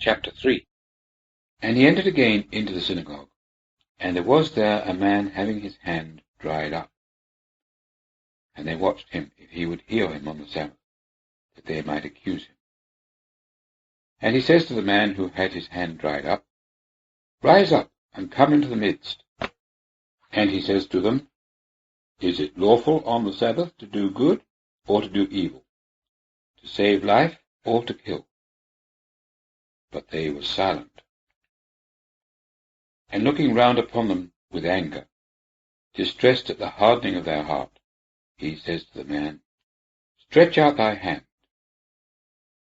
Chapter 3. And he entered again into the synagogue, and there was there a man having his hand dried up. And they watched him, if he would heal him on the Sabbath, that they might accuse him. And he says to the man who had his hand dried up, Rise up, and come into the midst. And he says to them, Is it lawful on the Sabbath to do good, or to do evil, to save life, or to kill? But they were silent. And looking round upon them with anger, distressed at the hardening of their heart, he says to the man, Stretch out thy hand.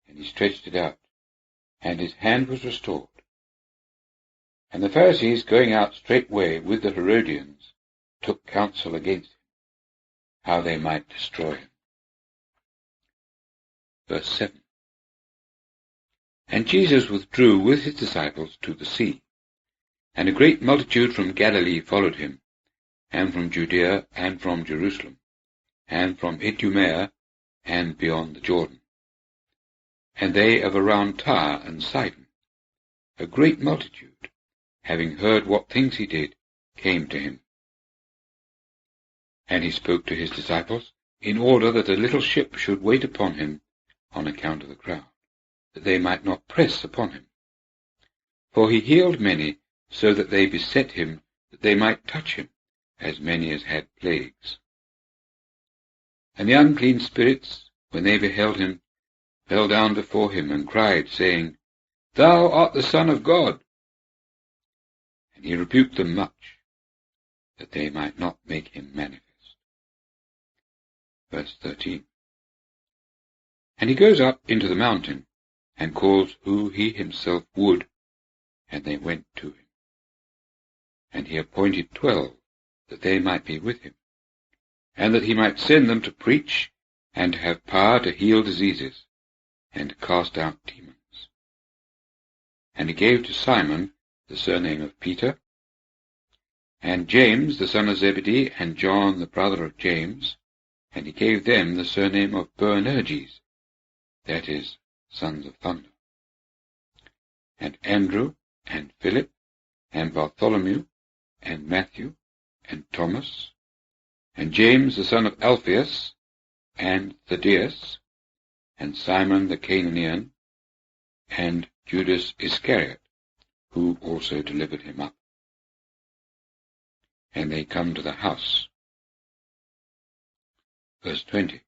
And he stretched it out, and his hand was restored. And the Pharisees, going out straightway with the Herodians, took counsel against him, how they might destroy him. Verse 7. And Jesus withdrew with his disciples to the sea, and a great multitude from Galilee followed him, and from Judea, and from Jerusalem, and from Idumea, and beyond the Jordan. And they of around Tyre and Sidon, a great multitude, having heard what things he did, came to him. And he spoke to his disciples, in order that a little ship should wait upon him on account of the crowd, that they might not press upon him. For he healed many, so that they beset him, that they might touch him, as many as had plagues. And the unclean spirits, when they beheld him, fell down before him, and cried, saying, Thou art the Son of God. And he rebuked them much, that they might not make him manifest. Verse 13. And he goes up into the mountain, and calls who he himself would, and they went to him. And he appointed 12, that they might be with him, and that he might send them to preach, and to have power to heal diseases, and to cast out demons. And he gave to Simon the surname of Peter, and James the son of Zebedee, and John the brother of James, and he gave them the surname of Boanerges, that is, sons of thunder. And Andrew, and Philip, and Bartholomew, and Matthew, and Thomas, and James the son of Alphaeus, and Thaddeus, and Simon the Cananean, and Judas Iscariot, who also delivered him up. And they come to the house. Verse 20.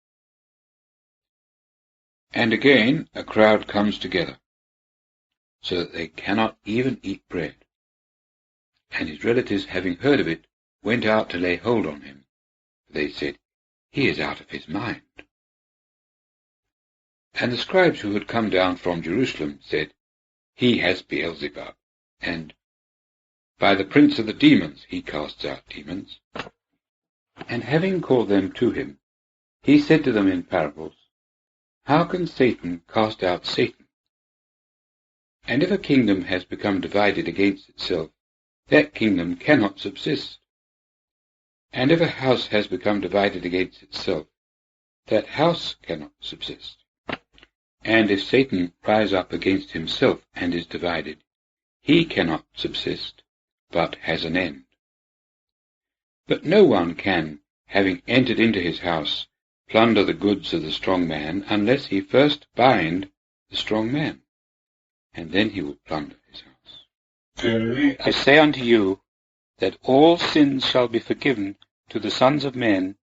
And again a crowd comes together, so that they cannot even eat bread. And his relatives, having heard of it, went out to lay hold on him. They said, He is out of his mind. And the scribes who had come down from Jerusalem said, He has Beelzebub, and by the prince of the demons he casts out demons. And having called them to him, he said to them in parables, How can Satan cast out Satan? And if a kingdom has become divided against itself, that kingdom cannot subsist. And if a house has become divided against itself, that house cannot subsist. And if Satan rise up against himself and is divided, he cannot subsist, but has an end. But no one can, having entered into his house, plunder the goods of the strong man, unless he first bind the strong man, and then he will plunder his house. I say unto you, that all sins shall be forgiven to the sons of men,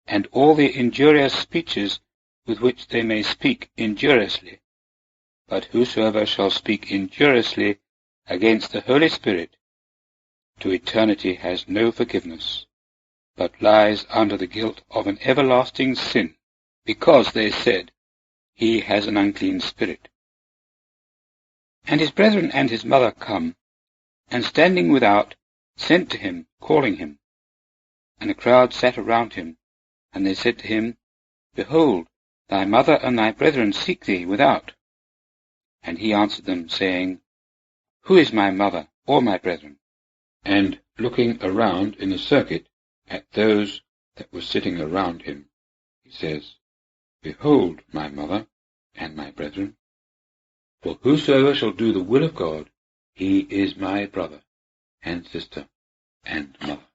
and all the injurious speeches with which they may speak injuriously. But whosoever shall speak injuriously against the Holy Spirit, to eternity has no forgiveness, but lies under the guilt of an everlasting sin, because they said, He has an unclean spirit. And his brethren and his mother come, and standing without, sent to him, calling him. And a crowd sat around him, and they said to him, Behold, thy mother and thy brethren seek thee without. And he answered them, saying, Who is my mother or my brethren? And looking around in a circuit at those that were sitting around him, he says, Behold my mother and my brethren. For whosoever shall do the will of God, he is my brother and sister and mother.